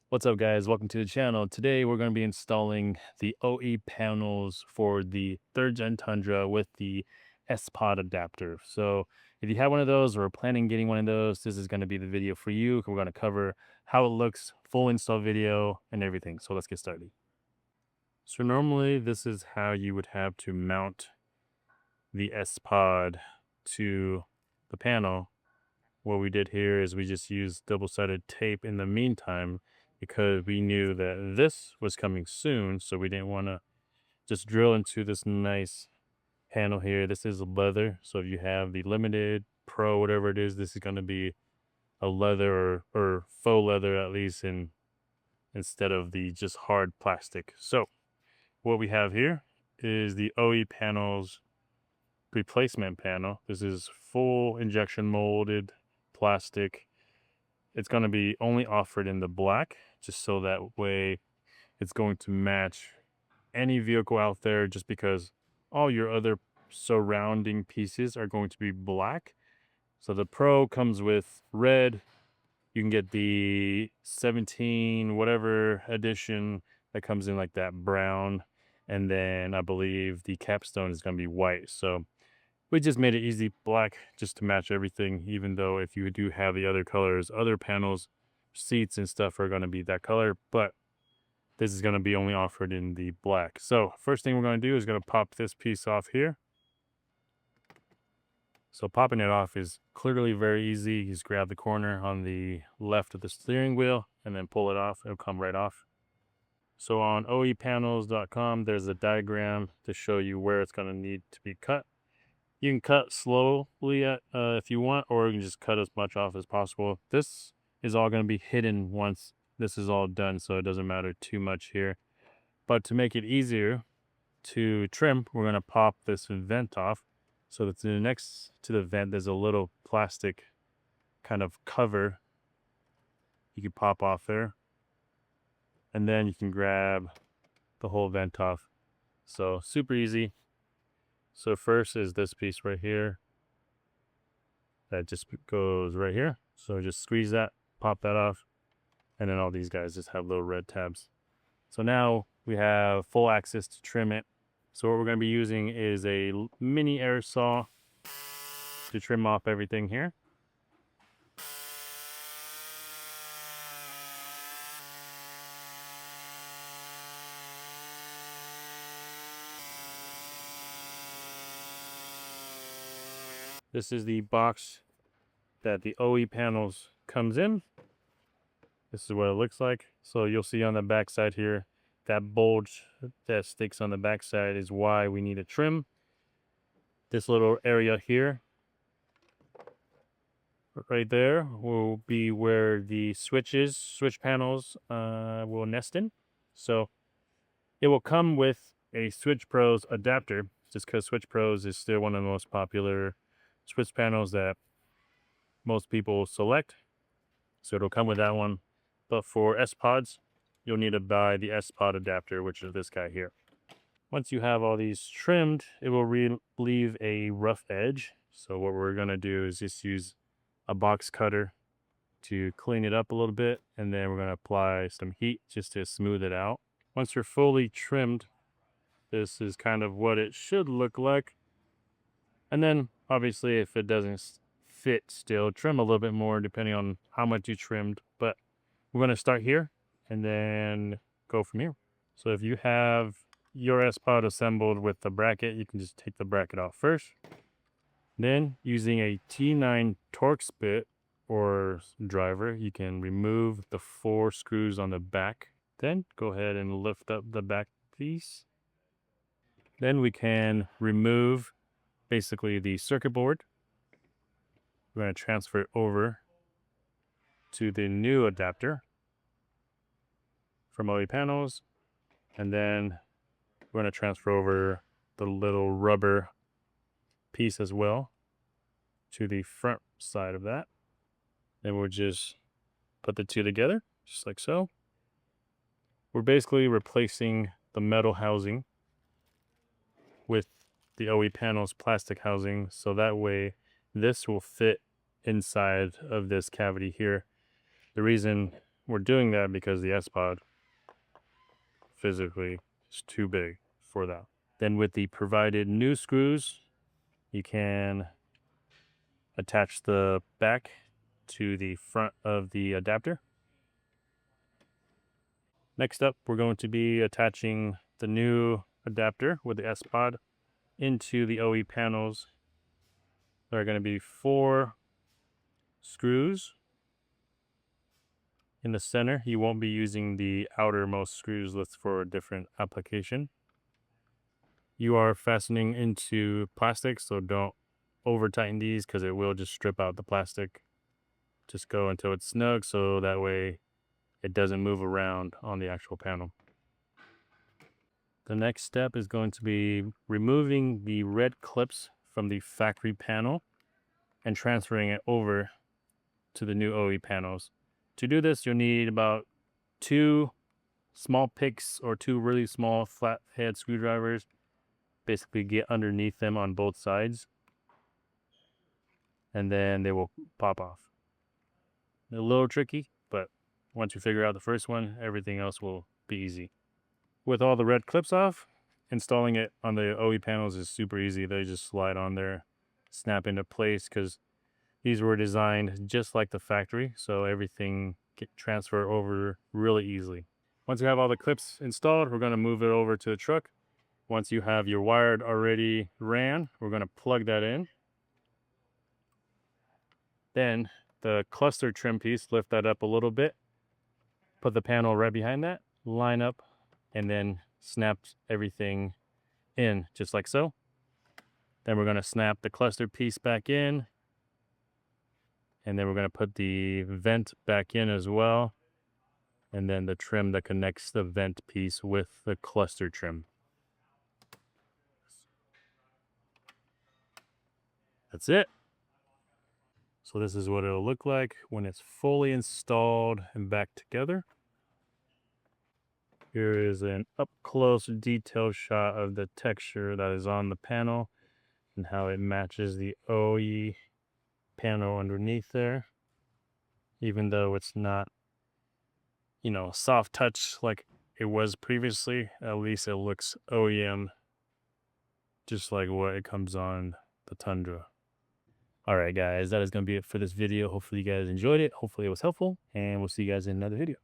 What's up, guys? Welcome to the channel. Today we're going to be installing the OE panels for the 3rd gen Tundra with the sPOD adapter. So if you have one of those or are planning getting one of those, this is going to be the video for you. We're going to cover how it looks, full install video and everything. So let's get started. So normally this is how you would have to mount the sPOD to the panel. What we did here is we just used double-sided tape in the meantime because we knew that this was coming soon, so we didn't want to just drill into this nice panel here. This is leather, so if you have the limited pro, whatever it is, this is going to be a leather or faux leather at least, instead of the just hard plastic. So what we have here is the OE panels replacement panel. This is full injection molded plastic. It's going to be only offered in the black, just so that way it's going to match any vehicle out there, just because all your other surrounding pieces are going to be black. So the Pro comes with red. You can get the 17 whatever edition that comes in like that brown, and then I believe the capstone is going to be white. So we just made it easy black just to match everything, even though if you do have the other colors, other panels, seats and stuff are going to be that color, but this is going to be only offered in the black. So first thing we're going to do is going to pop this piece off here. So popping it off is clearly very easy. You just grab the corner on the left of the steering wheel and then pull it off. It'll come right off. So on oepanels.com, there's a diagram to show you where it's going to need to be cut. You can cut slowly if you want, or you can just cut as much off as possible. This is all going to be hidden once this is all done, so it doesn't matter too much here. But to make it easier to trim, we're going to pop this vent off. So that's next to the vent, there's a little plastic kind of cover you can pop off there. And then you can grab the whole vent off. So super easy. So first is this piece right here. That just goes right here. So just squeeze that, pop that off, and then all these guys just have little red tabs. So now we have full access to trim it. So what we're going to be using is a mini air saw to trim off everything here. This is the box that the OE panels comes in. This is what it looks like. So you'll see on the back side here, that bulge that sticks on the back side is why we need a trim. This little area here, right there, will be where the switch panels will nest in. So it will come with a Switch Pros adapter, just because Switch Pros is still one of the most popular switch panels that most people select. So it'll come with that one. But for sPODs, you'll need to buy the sPOD adapter, which is this guy here. Once you have all these trimmed, it will leave a rough edge. So what we're going to do is just use a box cutter to clean it up a little bit, and then we're going to apply some heat just to smooth it out. Once you're fully trimmed, this is kind of what it should look like. And then obviously if it doesn't fit still, trim a little bit more depending on how much you trimmed. But we're going to start here and then go from here. So if you have your sPOD assembled with the bracket, you can just take the bracket off first. Then using a T9 Torx bit or driver, you can remove the 4 screws on the back. Then go ahead and lift up the back piece. Then we can remove basically the circuit board. We're going to transfer it over to the new adapter from OE panels. And then we're going to transfer over the little rubber piece as well to the front side of that. Then we'll just put the two together, just like so. We're basically replacing the metal housing with the OE panels plastic housing, so that way this will fit inside of this cavity here. The reason we're doing that because the sPOD physically is too big for that. Then with the provided new screws, you can attach the back to the front of the adapter. Next up, we're going to be attaching the new adapter with the sPOD into the OE panels. There are going to be 4 screws in the center. You won't be using the outermost screws. That's for a different application. You are fastening into plastic, so don't over tighten these because it will just strip out the plastic. Just go until it's snug so that way it doesn't move around on the actual panel. The next step is going to be removing the red clips from the factory panel and transferring it over to the new OE panels. To do this, you'll need about 2 small picks or 2 really small flathead screwdrivers. Basically get underneath them on both sides, and then they will pop off. A little tricky, but once you figure out the first one, everything else will be easy. With all the red clips off, installing it on the OE panels is super easy. They just slide on there, snap into place, because these were designed just like the factory, so everything can transfer over really easily. Once you have all the clips installed, we're going to move it over to the truck. Once you have your wire already ran, we're going to plug that in. Then the cluster trim piece, lift that up a little bit, put the panel right behind that, line up, and then snap everything in just like so. Then we're going to snap the cluster piece back in, and then we're going to put the vent back in as well, and then the trim that connects the vent piece with the cluster trim. That's it. So this is what it'll look like when it's fully installed and back together. Here is an up close detail shot of the texture that is on the panel and how it matches the OE panel underneath there. Even though it's not, soft touch like it was previously, at least it looks OEM, just like what it comes on the Tundra. All right, guys, that is going to be it for this video. Hopefully you guys enjoyed it. Hopefully it was helpful, and we'll see you guys in another video.